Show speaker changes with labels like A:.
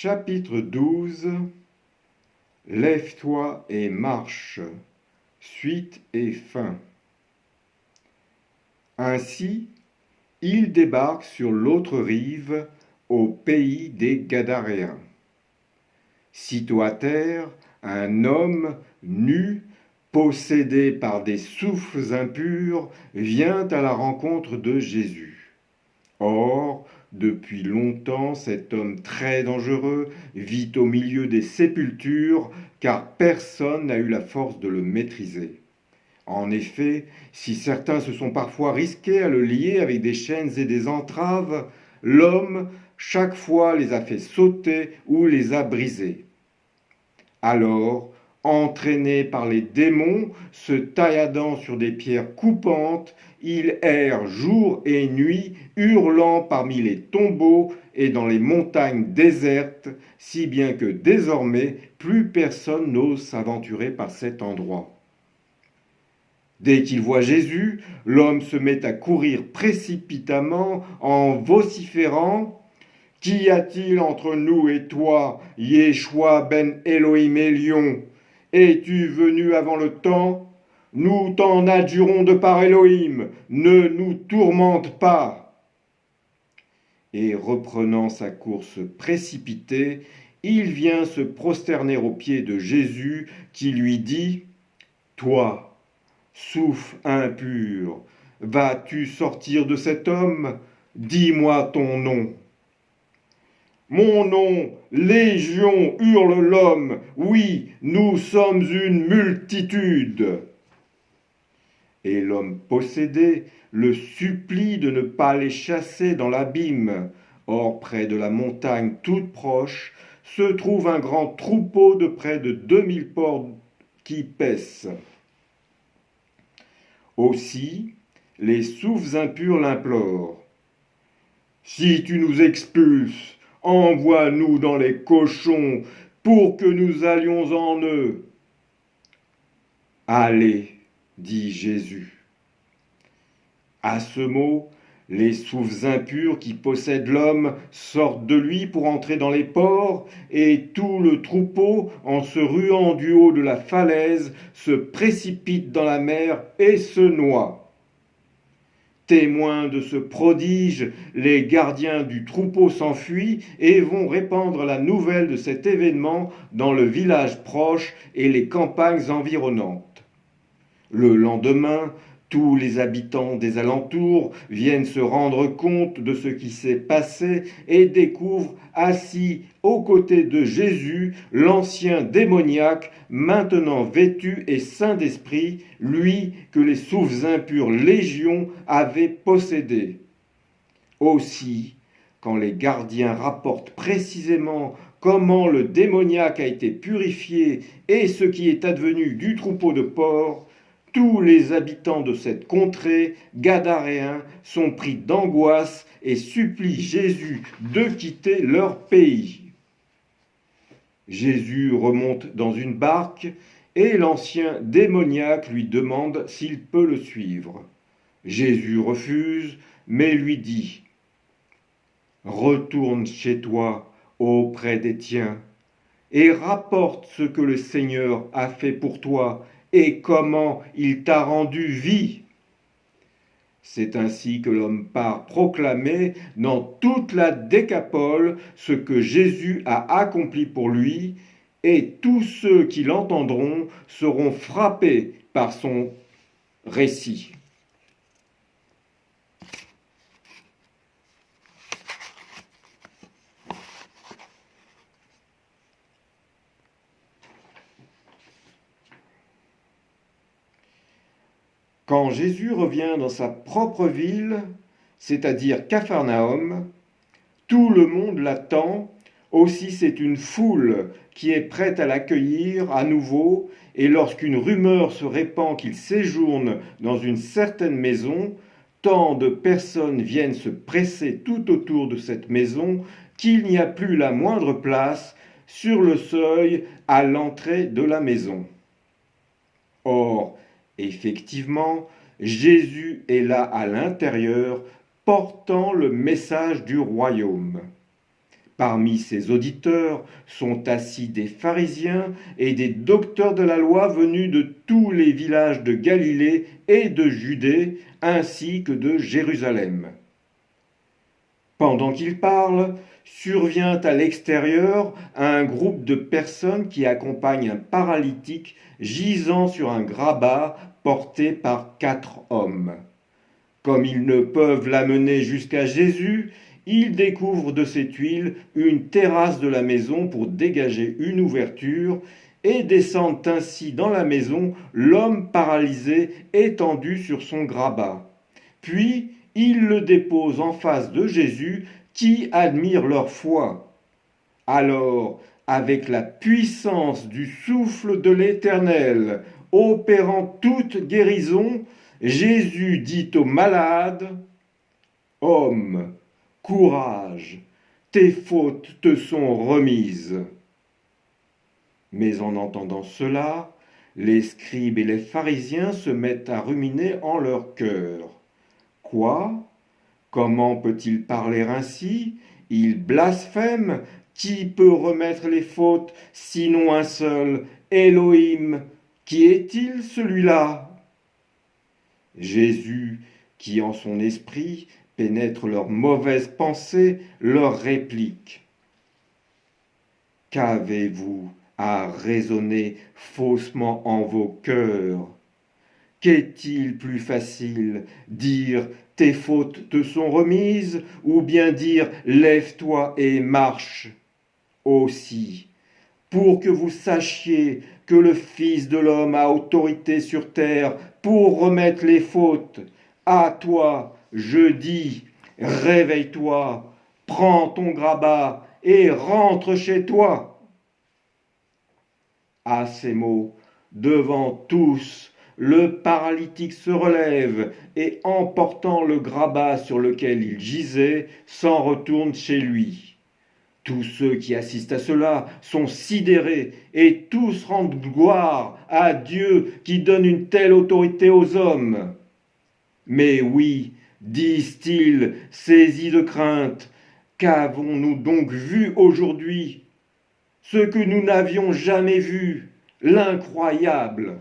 A: Chapitre 12. Lève-toi et marche. Suite et fin. Ainsi, il débarque sur l'autre rive, au pays des Gadaréens. Sitôt à terre, un homme nu, possédé par des souffles impurs, vient à la rencontre de Jésus. Or, depuis longtemps, cet homme très dangereux vit au milieu des sépultures, car personne n'a eu la force de le maîtriser. En effet, si certains se sont parfois risqués à le lier avec des chaînes et des entraves, l'homme, chaque fois, les a fait sauter ou les a brisés. Alors, entraîné par les démons, se tailladant sur des pierres coupantes, il erre jour et nuit, hurlant parmi les tombeaux et dans les montagnes désertes, si bien que désormais plus personne n'ose s'aventurer par cet endroit. Dès qu'il voit Jésus, l'homme se met à courir précipitamment en vociférant « Qu'y a-t-il entre nous et toi, Yeshua ben Elohim Elion? Es-tu venu avant le temps? Nous t'en adjurons de par Elohim, ne nous tourmente pas. » Et reprenant sa course précipitée, il vient se prosterner aux pieds de Jésus qui lui dit « Toi, souffle impur, vas-tu sortir de cet homme? Dis-moi ton nom. » Mon nom, Légion, hurle l'homme, oui, nous sommes une multitude. Et l'homme possédé le supplie de ne pas les chasser dans l'abîme. Or, près de la montagne toute proche, se trouve un grand troupeau de près de 2000 porcs qui paissent. Aussi, les souffles impurs l'implorent. Si tu nous expulses, envoie-nous dans les cochons pour que nous allions en eux. Allez, dit Jésus. À ce mot, les souffles impurs qui possèdent l'homme sortent de lui pour entrer dans les porcs, et tout le troupeau, en se ruant du haut de la falaise, se précipite dans la mer et se noie. Témoins de ce prodige, les gardiens du troupeau s'enfuient et vont répandre la nouvelle de cet événement dans le village proche et les campagnes environnantes. Le lendemain, tous les habitants des alentours viennent se rendre compte de ce qui s'est passé et découvrent assis aux côtés de Jésus l'ancien démoniaque, maintenant vêtu et saint d'esprit, lui que les souffles impurs légions avaient possédé. Aussi, quand les gardiens rapportent précisément comment le démoniaque a été purifié et ce qui est advenu du troupeau de porcs, tous les habitants de cette contrée gadaréens sont pris d'angoisse et supplient Jésus de quitter leur pays. Jésus remonte dans une barque et l'ancien démoniaque lui demande s'il peut le suivre. Jésus refuse, mais lui dit « Retourne chez toi auprès des tiens et rapporte ce que le Seigneur a fait pour toi et comment il t'a rendu vie. » C'est ainsi que l'homme part proclamer dans toute la Décapole ce que Jésus a accompli pour lui, et tous ceux qui l'entendront seront frappés par son récit. Quand Jésus revient dans sa propre ville, c'est-à-dire Capharnaüm, tout le monde l'attend, aussi c'est une foule qui est prête à l'accueillir à nouveau, et lorsqu'une rumeur se répand qu'il séjourne dans une certaine maison, tant de personnes viennent se presser tout autour de cette maison qu'il n'y a plus la moindre place sur le seuil à l'entrée de la maison. Or, effectivement, Jésus est là à l'intérieur, portant le message du royaume. Parmi ses auditeurs sont assis des pharisiens et des docteurs de la loi venus de tous les villages de Galilée et de Judée, ainsi que de Jérusalem. Pendant qu'il parle, survient à l'extérieur un groupe de personnes qui accompagnent un paralytique gisant sur un grabat porté par 4 hommes. Comme ils ne peuvent l'amener jusqu'à Jésus, ils découvrent de ces tuiles une terrasse de la maison pour dégager une ouverture et descendent ainsi dans la maison l'homme paralysé étendu sur son grabat. Puis ils le déposent en face de Jésus qui admire leur foi. Alors, avec la puissance du souffle de l'Éternel, opérant toute guérison, Jésus dit au malade, « Homme, courage, tes fautes te sont remises. » Mais en entendant cela, les scribes et les pharisiens se mettent à ruminer en leur cœur. Quoi? Comment peut-il parler ainsi? Il blasphème. Qui peut remettre les fautes, sinon un seul, Elohim? Qui est-il celui-là? Jésus, qui en son esprit pénètre leurs mauvaises pensées, leur réplique. Qu'avez-vous à raisonner faussement en vos cœurs? Qu'est-il plus facile, dire « tes fautes te sont remises » ou bien dire « lève-toi et marche » aussi, pour que vous sachiez que le Fils de l'homme a autorité sur terre pour remettre les fautes. À toi, je dis, réveille-toi, prends ton grabat et rentre chez toi. À ces mots, devant tous, le paralytique se relève et, emportant le grabat sur lequel il gisait, s'en retourne chez lui. Tous ceux qui assistent à cela sont sidérés et tous rendent gloire à Dieu qui donne une telle autorité aux hommes. Mais oui, disent-ils, saisis de crainte, qu'avons-nous donc vu aujourd'hui? Ce que nous n'avions jamais vu, l'incroyable.